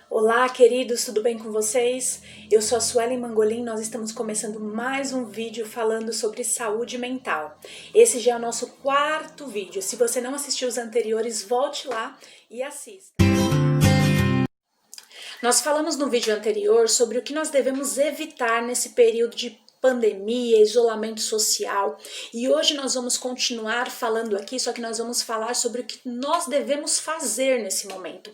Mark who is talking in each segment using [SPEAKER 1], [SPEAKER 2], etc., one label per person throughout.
[SPEAKER 1] Olá, queridos, tudo bem com vocês? Eu sou a Suelen Mangolin, nós estamos começando mais um vídeo falando sobre saúde mental. Esse já é o nosso quarto vídeo. Se você não assistiu os anteriores, volte lá e assista. Nós falamos no vídeo anterior sobre o que nós devemos evitar nesse período de pandemia, isolamento social, e hoje nós vamos continuar falando aqui, só que nós vamos falar sobre o que nós devemos fazer nesse momento,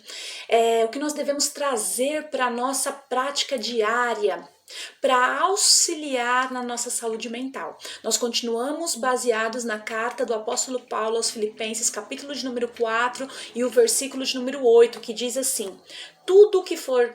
[SPEAKER 1] o que nós devemos trazer para a nossa prática diária, para auxiliar na nossa saúde mental. Nós continuamos baseados na carta do apóstolo Paulo aos Filipenses, capítulo de número 4 e o versículo de número 8, que diz assim: tudo que for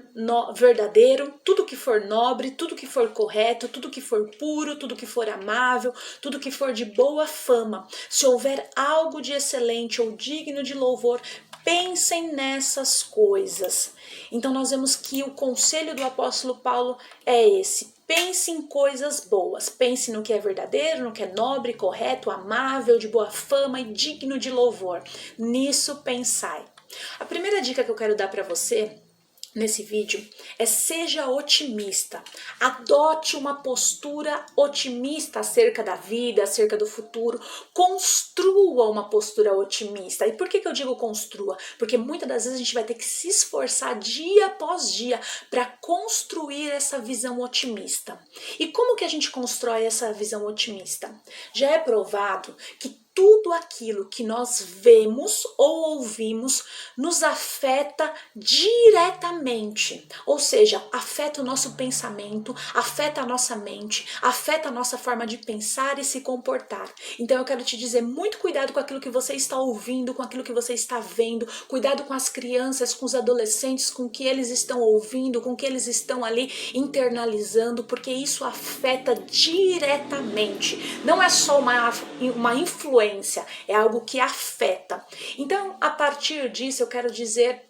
[SPEAKER 1] verdadeiro, tudo que for nobre, tudo que for correto, tudo que for puro, tudo que for amável, tudo que for de boa fama, se houver algo de excelente ou digno de louvor, pensem nessas coisas. Então nós vemos que o conselho do apóstolo Paulo é esse: pense em coisas boas, pense no que é verdadeiro, no que é nobre, correto, amável, de boa fama e digno de louvor. Nisso pensai. A primeira dica que eu quero dar para você nesse vídeo é: seja otimista, adote uma postura otimista acerca da vida, acerca do futuro, construa uma postura otimista. E por que eu digo construa? Porque muitas das vezes a gente vai ter que se esforçar dia após dia para construir essa visão otimista. E como que a gente constrói essa visão otimista? Já é provado que tudo aquilo que nós vemos ou ouvimos nos afeta diretamente, ou seja, afeta o nosso pensamento, afeta a nossa mente, afeta a nossa forma de pensar e se comportar. Então eu quero te dizer, muito cuidado com aquilo que você está ouvindo, com aquilo que você está vendo, cuidado com as crianças, com os adolescentes, com o que eles estão ouvindo, com o que eles estão ali internalizando, porque isso afeta diretamente. Não é só uma influência, é algo que afeta. Então, a partir disso, eu quero dizer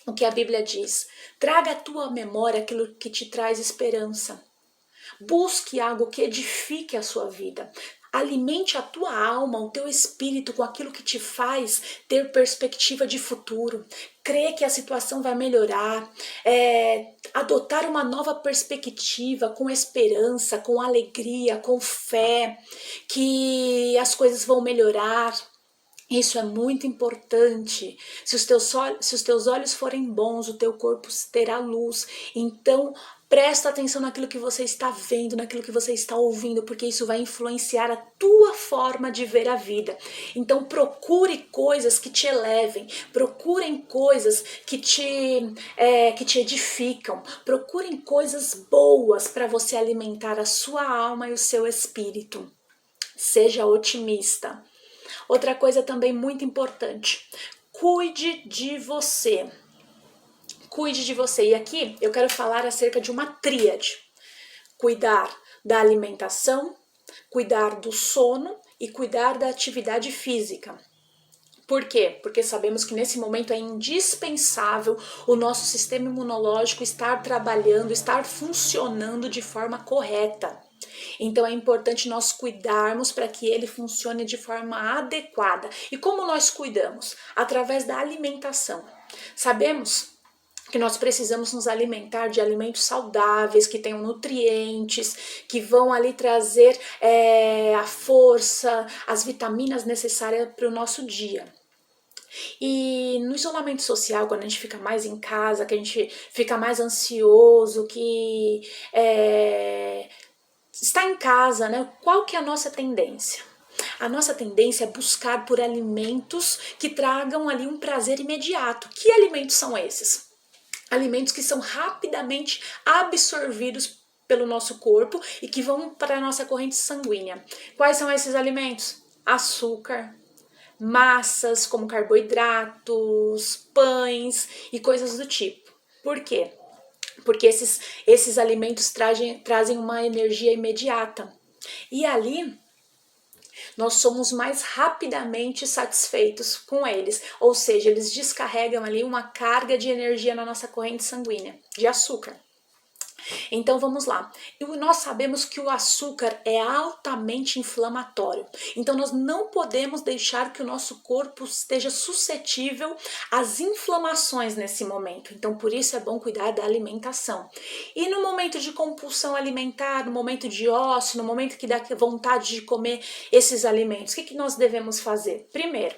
[SPEAKER 1] o que a Bíblia diz: traga à tua memória aquilo que te traz esperança. Busque algo que edifique a sua vida. Alimente a tua alma, o teu espírito com aquilo que te faz ter perspectiva de futuro. Crê que a situação vai melhorar, adotar uma nova perspectiva com esperança, com alegria, com fé, que as coisas vão melhorar. Isso é muito importante. Se os teus olhos forem bons, o teu corpo terá luz. Então, presta atenção naquilo que você está vendo, naquilo que você está ouvindo, porque isso vai influenciar a tua forma de ver a vida. Então, procure coisas que te elevem, procurem coisas que te edificam, procurem coisas boas para você alimentar a sua alma e o seu espírito. Seja otimista. Outra coisa também muito importante: cuide de você. Cuide de você. E aqui eu quero falar acerca de uma tríade: cuidar da alimentação, cuidar do sono e cuidar da atividade física. Por quê? Porque sabemos que nesse momento é indispensável o nosso sistema imunológico estar trabalhando, estar funcionando de forma correta. Então é importante nós cuidarmos para que ele funcione de forma adequada. E como nós cuidamos? Através da alimentação. Sabemos que nós precisamos nos alimentar de alimentos saudáveis, que tenham nutrientes, que vão ali trazer a força, as vitaminas necessárias para o nosso dia. E no isolamento social, quando a gente fica mais em casa, que a gente fica mais ansioso, que está em casa, né? Qual que é a nossa tendência? A nossa tendência é buscar por alimentos que tragam ali um prazer imediato. Que alimentos são esses? Alimentos que são rapidamente absorvidos pelo nosso corpo e que vão para a nossa corrente sanguínea. Quais são esses alimentos? Açúcar, massas como carboidratos, pães e coisas do tipo. Por quê? Porque esses alimentos trazem uma energia imediata. E ali nós somos mais rapidamente satisfeitos com eles, ou seja, eles descarregam ali uma carga de energia na nossa corrente sanguínea, de açúcar. Então vamos lá. E nós sabemos que o açúcar é altamente inflamatório. Então nós não podemos deixar que o nosso corpo esteja suscetível às inflamações nesse momento. Então por isso é bom cuidar da alimentação. E no momento de compulsão alimentar, no momento de ócio, no momento que dá vontade de comer esses alimentos, o que nós devemos fazer? Primeiro,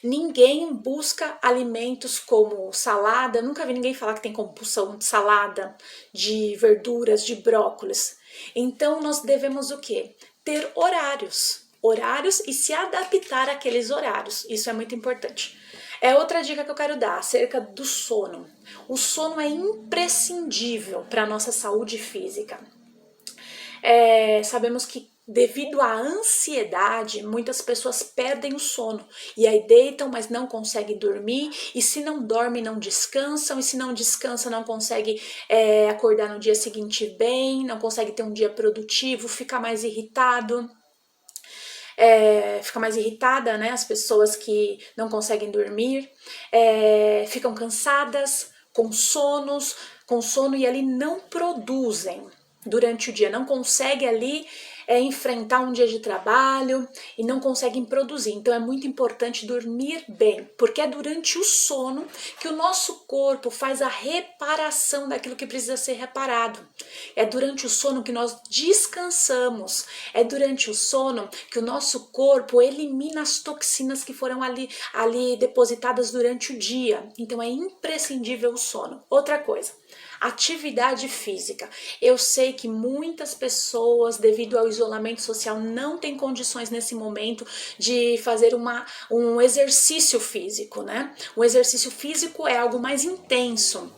[SPEAKER 1] Ninguém busca alimentos como salada, nunca vi ninguém falar que tem compulsão de salada, de verduras, de brócolis. Então nós devemos o quê? Ter horários e se adaptar àqueles horários. Isso é muito importante. É outra dica que eu quero dar acerca do sono. O sono é imprescindível para a nossa saúde física. Sabemos que devido à ansiedade, muitas pessoas perdem o sono e aí deitam, mas não conseguem dormir, e se não dormem, não descansam, e se não descansa, não consegue acordar no dia seguinte bem, não consegue ter um dia produtivo, fica mais irritado. Fica mais irritada, né? As pessoas que não conseguem dormir, ficam cansadas, com sono e ali não produzem durante o dia, não conseguem ali enfrentar um dia de trabalho e não conseguem produzir. Então é muito importante dormir bem, porque é durante o sono que o nosso corpo faz a reparação daquilo que precisa ser reparado. É durante o sono que nós descansamos, é durante o sono que o nosso corpo elimina as toxinas que foram ali depositadas durante o dia. Então é imprescindível o sono. Outra coisa, atividade física. Eu sei que muitas pessoas, devido ao isolamento social, não têm condições nesse momento de fazer um exercício físico, né? O exercício físico é algo mais intenso.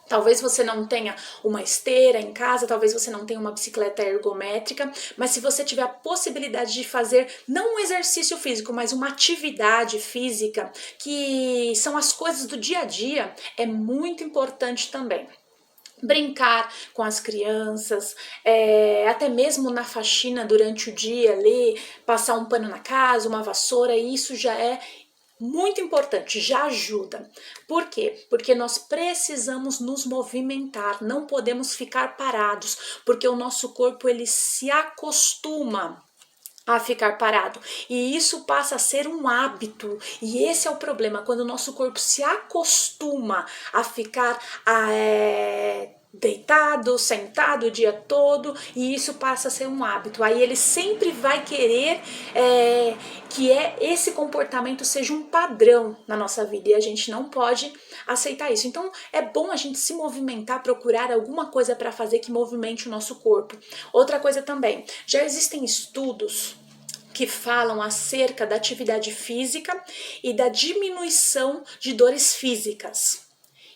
[SPEAKER 1] Talvez você não tenha uma esteira em casa, talvez você não tenha uma bicicleta ergométrica, mas se você tiver a possibilidade de fazer não um exercício físico, mas uma atividade física, que são as coisas do dia a dia, é muito importante também. Brincar com as crianças, até mesmo na faxina durante o dia ali, passar um pano na casa, uma vassoura, isso já é muito importante, já ajuda. Por quê? Porque nós precisamos nos movimentar, não podemos ficar parados, porque o nosso corpo ele se acostuma a ficar parado, e isso passa a ser um hábito, e esse é o problema, quando o nosso corpo se acostuma a ficar deitado, sentado o dia todo, e isso passa a ser um hábito. Aí ele sempre vai querer que esse comportamento seja um padrão na nossa vida, e a gente não pode aceitar isso. Então é bom a gente se movimentar, procurar alguma coisa para fazer que movimente o nosso corpo. Outra coisa também, já existem estudos que falam acerca da atividade física e da diminuição de dores físicas.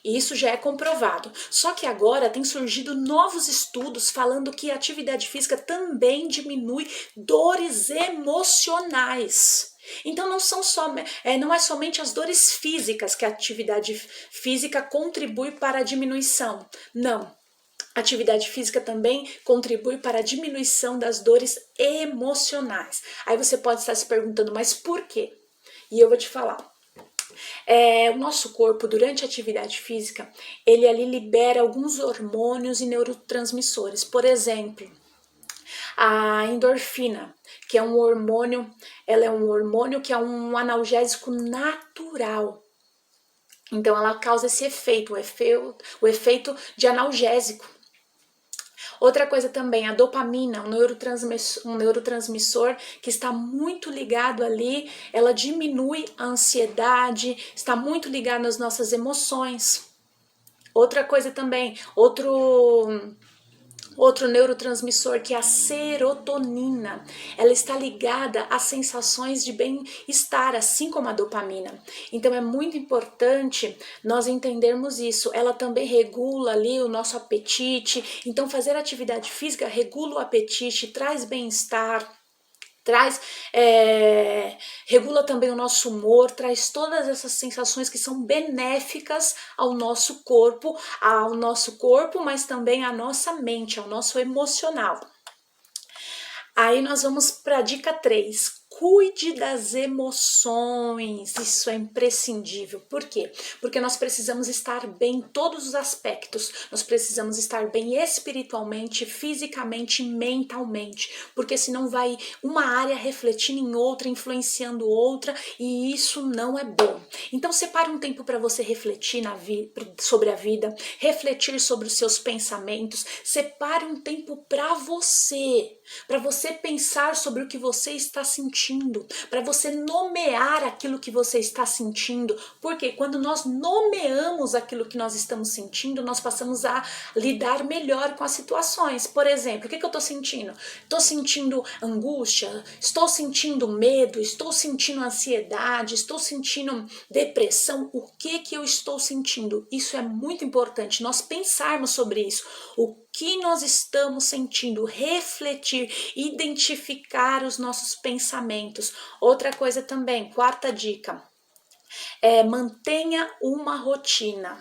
[SPEAKER 1] E isso já é comprovado. Só que agora tem surgido novos estudos falando que a atividade física também diminui dores emocionais. Então não é somente as dores físicas que a atividade física contribui para a diminuição. Não. A atividade física também contribui para a diminuição das dores emocionais. Aí você pode estar se perguntando, mas por quê? E eu vou te falar. O nosso corpo, durante a atividade física, ele ali libera alguns hormônios e neurotransmissores. Por exemplo, a endorfina, que é um hormônio, ela é um hormônio que é um analgésico natural. Então ela causa esse efeito, o efeito de analgésico. Outra coisa também, a dopamina, um neurotransmissor que está muito ligado ali, ela diminui a ansiedade, está muito ligado nas nossas emoções. Outra coisa também, outro neurotransmissor, que é a serotonina, ela está ligada às sensações de bem-estar, assim como a dopamina. Então é muito importante nós entendermos isso. Ela também regula ali o nosso apetite. Então fazer atividade física regula o apetite, traz bem-estar, regula também o nosso humor, traz todas essas sensações que são benéficas ao nosso corpo, mas também à nossa mente, ao nosso emocional. Aí nós vamos para a dica 3. Cuide das emoções, isso é imprescindível. Por quê? Porque nós precisamos estar bem em todos os aspectos. Nós precisamos estar bem espiritualmente, fisicamente e mentalmente. Porque senão vai uma área refletindo em outra, influenciando outra, e isso não é bom. Então separe um tempo para você refletir sobre a vida, refletir sobre os seus pensamentos. Separe um tempo para você pensar sobre o que você está sentindo, para você nomear aquilo que você está sentindo, porque quando nós nomeamos aquilo que nós estamos sentindo, nós passamos a lidar melhor com as situações. Por exemplo, o que eu estou sentindo? Estou sentindo angústia, estou sentindo medo, estou sentindo ansiedade, estou sentindo depressão. O que eu estou sentindo? Isso é muito importante, nós pensarmos sobre isso. O que nós estamos sentindo, refletir, identificar os nossos pensamentos. Outra coisa também, quarta dica, mantenha uma rotina.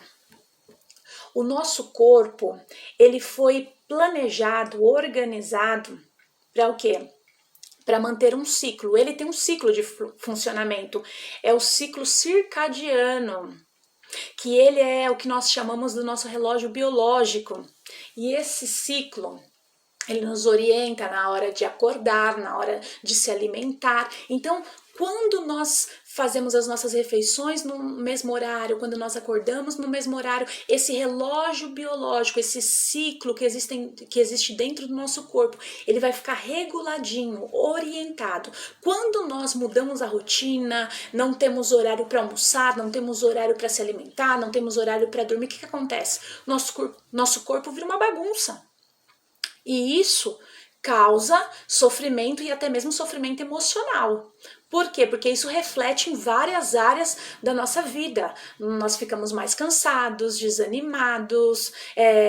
[SPEAKER 1] O nosso corpo, ele foi planejado, organizado para o quê? Para manter um ciclo. Ele tem um ciclo de funcionamento, é o ciclo circadiano, que ele é o que nós chamamos do nosso relógio biológico. E esse ciclo, ele nos orienta na hora de acordar, na hora de se alimentar. Então, quando nós fazemos as nossas refeições no mesmo horário, quando nós acordamos no mesmo horário, esse relógio biológico, esse ciclo que existe dentro do nosso corpo, ele vai ficar reguladinho, orientado. Quando nós mudamos a rotina, não temos horário para almoçar, não temos horário para se alimentar, não temos horário para dormir, o que acontece? Nosso corpo vira uma bagunça. E isso causa sofrimento e até mesmo sofrimento emocional. Por quê? Porque isso reflete em várias áreas da nossa vida. Nós ficamos mais cansados, desanimados,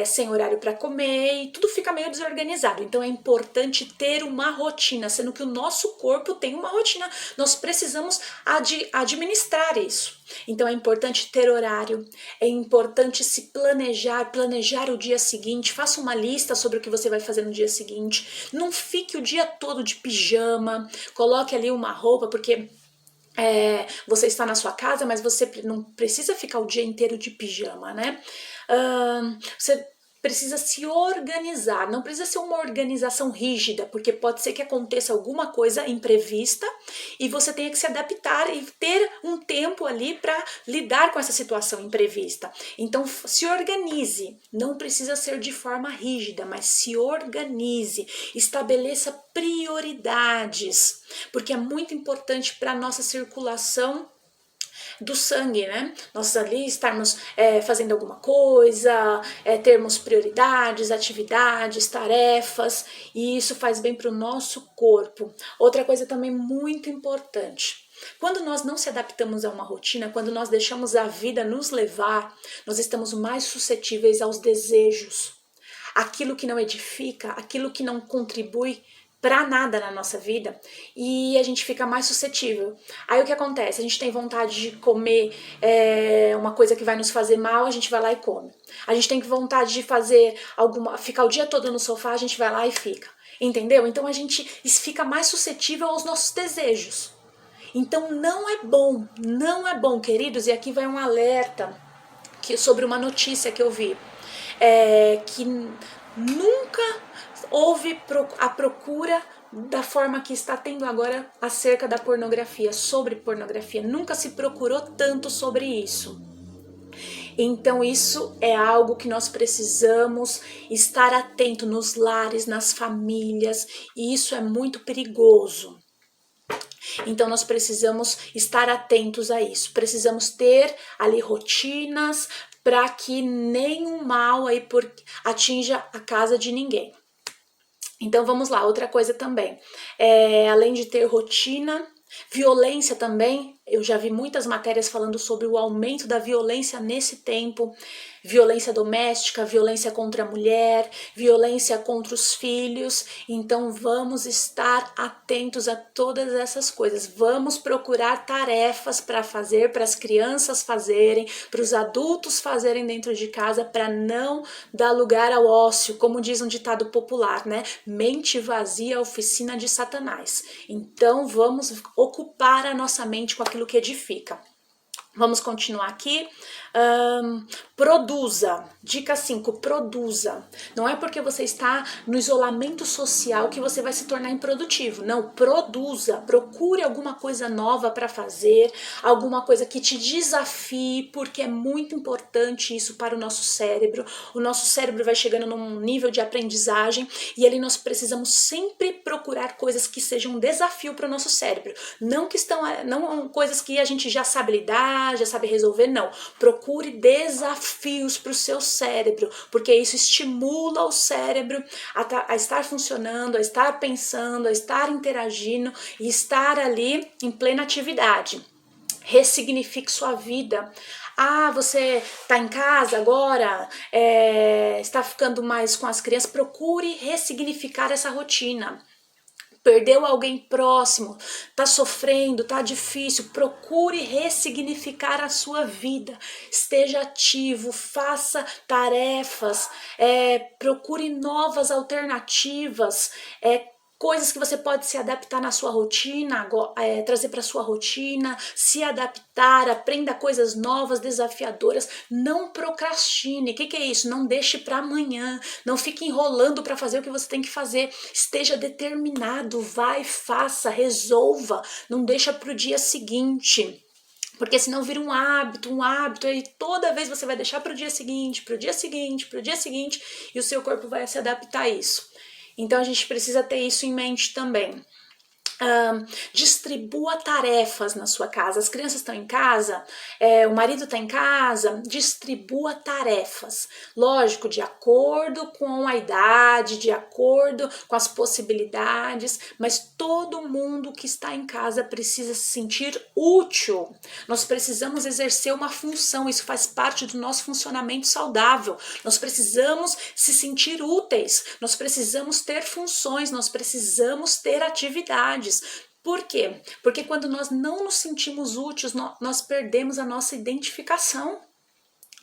[SPEAKER 1] sem horário para comer, e tudo fica meio desorganizado. Então é importante ter uma rotina, sendo que o nosso corpo tem uma rotina. Nós precisamos administrar isso. Então é importante ter horário, é importante se planejar o dia seguinte, faça uma lista sobre o que você vai fazer no dia seguinte, não fique o dia todo de pijama, coloque ali uma roupa, porque você está na sua casa, mas você não precisa ficar o dia inteiro de pijama, né? Você precisa se organizar, não precisa ser uma organização rígida, porque pode ser que aconteça alguma coisa imprevista e você tenha que se adaptar e ter um tempo ali para lidar com essa situação imprevista. Então se organize, não precisa ser de forma rígida, mas se organize, estabeleça prioridades, porque é muito importante para a nossa circulação do sangue, né? Nós ali estarmos fazendo alguma coisa, termos prioridades, atividades, tarefas, e isso faz bem para o nosso corpo. Outra coisa também muito importante, quando nós não se adaptamos a uma rotina, quando nós deixamos a vida nos levar, nós estamos mais suscetíveis aos desejos, aquilo que não edifica, aquilo que não contribui para nada na nossa vida, e a gente fica mais suscetível. Aí o que acontece? A gente tem vontade de comer uma coisa que vai nos fazer mal, a gente vai lá e come. A gente tem vontade de ficar o dia todo no sofá, a gente vai lá e fica. Entendeu? Então a gente fica mais suscetível aos nossos desejos. Então não é bom, queridos, e aqui vai um alerta sobre uma notícia que eu vi, que nunca houve a procura da forma que está tendo agora acerca da pornografia, sobre pornografia. Nunca se procurou tanto sobre isso. Então isso é algo que nós precisamos estar atento nos lares, nas famílias, e isso é muito perigoso. Então nós precisamos estar atentos a isso, precisamos ter ali rotinas para que nenhum mal aí atinja a casa de ninguém. Então vamos lá, outra coisa também, além de ter rotina, violência também, Eu já vi muitas matérias falando sobre o aumento da violência nesse tempo, violência doméstica, violência contra a mulher, violência contra os filhos. Então vamos estar atentos a todas essas coisas. Vamos procurar tarefas para fazer, para as crianças fazerem, para os adultos fazerem dentro de casa, para não dar lugar ao ócio, como diz um ditado popular, né? Mente vazia, oficina de Satanás. Então vamos ocupar a nossa mente com aquilo que edifica. Vamos continuar aqui. Produza. Dica 5, produza. Não é porque você está no isolamento social que você vai se tornar improdutivo. Não, produza. Procure alguma coisa nova para fazer, alguma coisa que te desafie, porque é muito importante isso para o nosso cérebro. O nosso cérebro vai chegando num nível de aprendizagem e ali nós precisamos sempre procurar coisas que sejam um desafio para o nosso cérebro. Não coisas que a gente já sabe lidar, já sabe resolver, não. Procure desafios para o seu cérebro, porque isso estimula o cérebro a estar funcionando, a estar pensando, a estar interagindo e estar ali em plena atividade. Ressignifique sua vida. Você está em casa agora, está ficando mais com as crianças, procure ressignificar essa rotina. Perdeu alguém próximo, tá sofrendo, tá difícil, procure ressignificar a sua vida, esteja ativo, faça tarefas, procure novas alternativas, coisas que você pode se adaptar na sua rotina, trazer para sua rotina, se adaptar, aprenda coisas novas, desafiadoras, não procrastine. O que é isso? Não deixe para amanhã, não fique enrolando para fazer o que você tem que fazer, esteja determinado, vai, faça, resolva, não deixa para o dia seguinte. Porque senão vira um hábito, e toda vez você vai deixar para o dia seguinte, e o seu corpo vai se adaptar a isso. Então a gente precisa ter isso em mente também. Distribua tarefas na sua casa. As crianças estão em casa, o marido está em casa, distribua tarefas. Lógico, de acordo com a idade, de acordo com as possibilidades, mas todo mundo que está em casa precisa se sentir útil. Nós precisamos exercer uma função, isso faz parte do nosso funcionamento saudável. Nós precisamos se sentir úteis, nós precisamos ter funções, nós precisamos ter atividades. Por quê? Porque quando nós não nos sentimos úteis, nós perdemos a nossa identificação.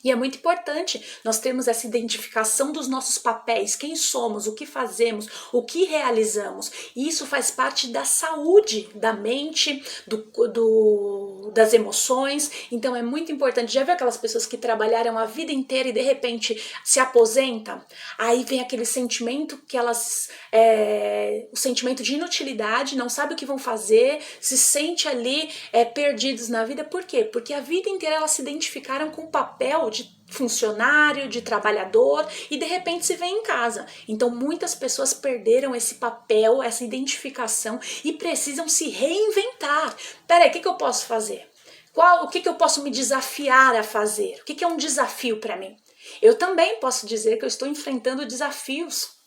[SPEAKER 1] E é muito importante nós termos essa identificação dos nossos papéis, quem somos, o que fazemos, o que realizamos. E isso faz parte da saúde da mente, das emoções. Então é muito importante. Já viu aquelas pessoas que trabalharam a vida inteira e de repente se aposentam? Aí vem aquele sentimento que o sentimento de inutilidade, não sabe o que vão fazer, se sente ali perdidos na vida. Por quê? Porque a vida inteira elas se identificaram com o papel de funcionário, de trabalhador e de repente se vê em casa. Então muitas pessoas perderam esse papel, essa identificação e precisam se reinventar. Peraí, o que eu posso fazer? O que eu posso me desafiar a fazer? O que é um desafio para mim? Eu também posso dizer que eu estou enfrentando desafios.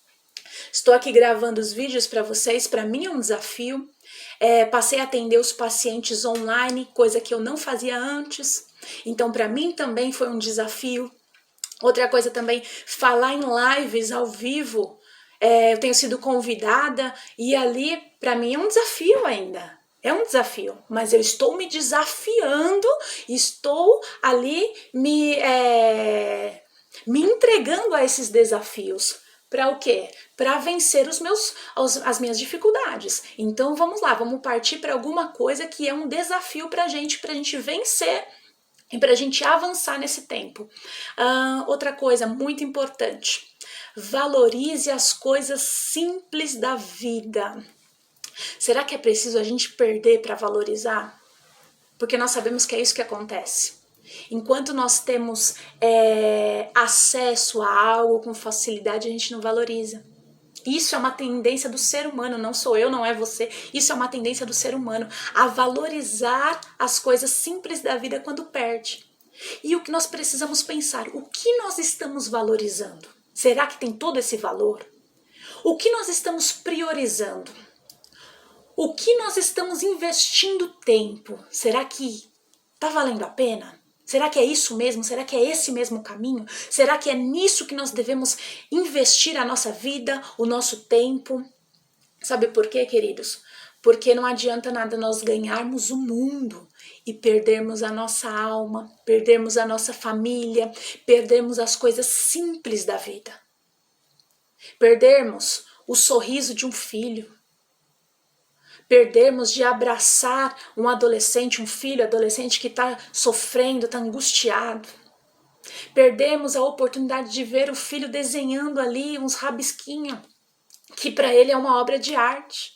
[SPEAKER 1] Estou aqui gravando os vídeos para vocês, para mim é um desafio. Passei a atender os pacientes online, coisa que eu não fazia antes. Então, para mim também foi um desafio. Outra coisa também, falar em lives ao vivo. Eu tenho sido convidada e ali, para mim, é um desafio ainda. É um desafio, mas eu estou me desafiando, estou ali me entregando a esses desafios. Para o quê? Para vencer as minhas dificuldades. Então vamos lá, vamos partir para alguma coisa que é um desafio para a gente vencer e para a gente avançar nesse tempo. Outra coisa muito importante, valorize as coisas simples da vida. Será que é preciso a gente perder para valorizar? Porque nós sabemos que é isso que acontece. Enquanto nós temos acesso a algo com facilidade, a gente não valoriza. Isso é uma tendência do ser humano, não sou eu, não é você. Isso é uma tendência do ser humano a valorizar as coisas simples da vida quando perde. E o que nós precisamos pensar? O que nós estamos valorizando? Será que tem todo esse valor? O que nós estamos priorizando? O que nós estamos investindo tempo? Será que está valendo a pena? Será que é isso mesmo? Será que é esse mesmo caminho? Será que é nisso que nós devemos investir a nossa vida, o nosso tempo? Sabe por quê, queridos? Porque não adianta nada nós ganharmos o mundo e perdermos a nossa alma, perdermos a nossa família, perdermos as coisas simples da vida. Perdermos o sorriso de um filho, perdermos de abraçar um adolescente, um filho adolescente que está sofrendo, está angustiado. Perdemos a oportunidade de ver o filho desenhando ali uns rabisquinhos, que para ele é uma obra de arte.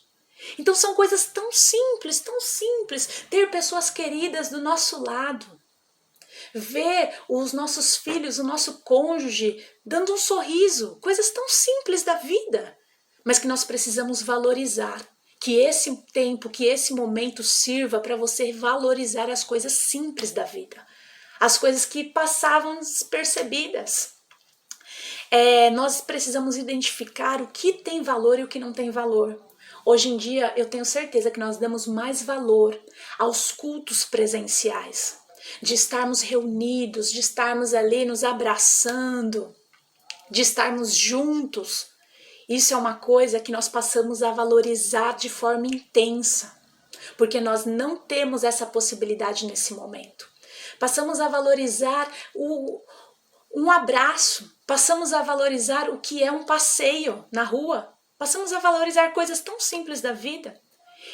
[SPEAKER 1] Então são coisas tão simples, ter pessoas queridas do nosso lado, ver os nossos filhos, o nosso cônjuge dando um sorriso, coisas tão simples da vida, mas que nós precisamos valorizar. Que esse tempo, que esse momento sirva para você valorizar as coisas simples da vida, as coisas que passavam despercebidas. Nós precisamos identificar o que tem valor e o que não tem valor. Hoje em dia, eu tenho certeza que nós damos mais valor aos cultos presenciais, de estarmos reunidos, de estarmos ali nos abraçando, de estarmos juntos. Isso é uma coisa que nós passamos a valorizar de forma intensa, porque nós não temos essa possibilidade nesse momento. Passamos a valorizar um abraço, passamos a valorizar o que é um passeio na rua, passamos a valorizar coisas tão simples da vida.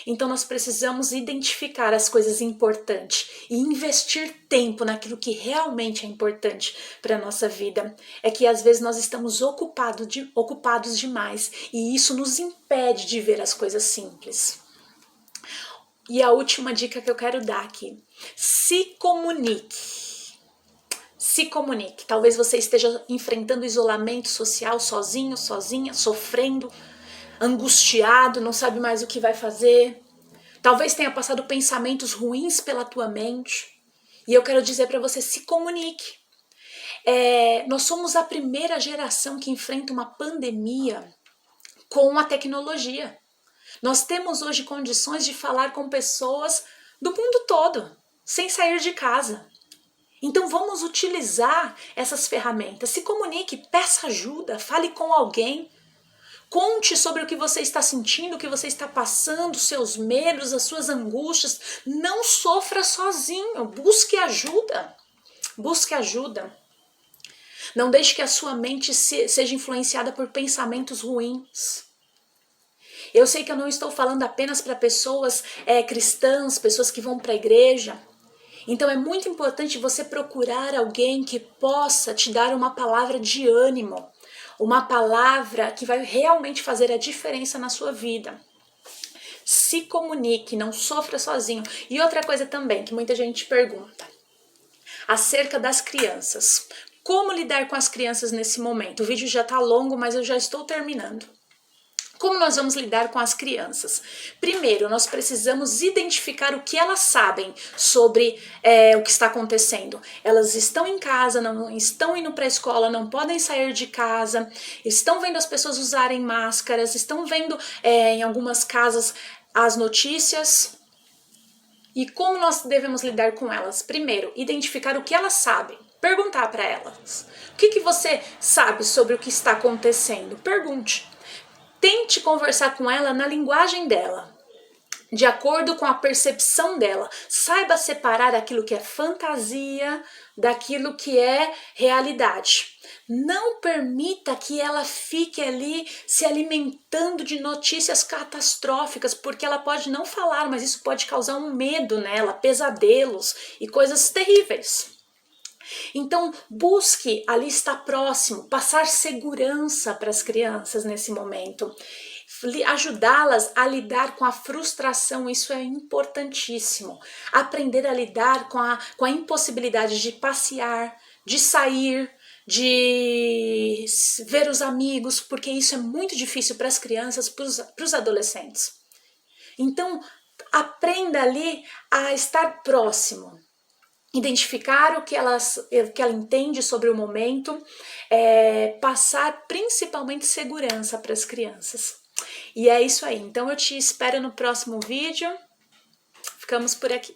[SPEAKER 1] Então nós precisamos identificar as coisas importantes e investir tempo naquilo que realmente é importante para a nossa vida. É que às vezes nós estamos ocupados demais e isso nos impede de ver as coisas simples. E a última dica que eu quero dar aqui: se comunique. Se comunique. Talvez você esteja enfrentando isolamento social sozinho, sozinha, sofrendo, angustiado, não sabe mais o que vai fazer. Talvez tenha passado pensamentos ruins pela tua mente. E eu quero dizer para você, se comunique. Nós somos a primeira geração que enfrenta uma pandemia com a tecnologia. Nós temos hoje condições de falar com pessoas do mundo todo, sem sair de casa. Então vamos utilizar essas ferramentas. Se comunique, peça ajuda, fale com alguém. Conte sobre o que você está sentindo, o que você está passando, os seus medos, as suas angústias. Não sofra sozinho, busque ajuda. Busque ajuda. Não deixe que a sua mente seja influenciada por pensamentos ruins. Eu sei que eu não estou falando apenas para pessoas cristãs, pessoas que vão para a igreja. Então é muito importante você procurar alguém que possa te dar uma palavra de ânimo, uma palavra que vai realmente fazer a diferença na sua vida. Se comunique, não sofra sozinho. E outra coisa também que muita gente pergunta, acerca das crianças. Como lidar com as crianças nesse momento? O vídeo já está longo, mas eu já estou terminando. Como nós vamos lidar com as crianças? Primeiro, nós precisamos identificar o que elas sabem sobre o que está acontecendo. Elas estão em casa, não estão indo para a escola, não podem sair de casa, estão vendo as pessoas usarem máscaras, estão vendo em algumas casas as notícias. E como nós devemos lidar com elas? Primeiro, identificar o que elas sabem. Perguntar para elas. O que você sabe sobre o que está acontecendo? Pergunte. Tente conversar com ela na linguagem dela, de acordo com a percepção dela. Saiba separar aquilo que é fantasia daquilo que é realidade. Não permita que ela fique ali se alimentando de notícias catastróficas, porque ela pode não falar, mas isso pode causar um medo nela, pesadelos e coisas terríveis. Então, busque ali estar próximo, passar segurança para as crianças nesse momento, ajudá-las a lidar com a frustração, isso é importantíssimo. Aprender a lidar com a impossibilidade de passear, de sair, de ver os amigos, porque isso é muito difícil para as crianças, para os adolescentes. Então, aprenda ali a estar próximo. Identificar o que ela entende sobre o momento, passar principalmente segurança para as crianças. E é isso aí. Então eu te espero no próximo vídeo. Ficamos por aqui.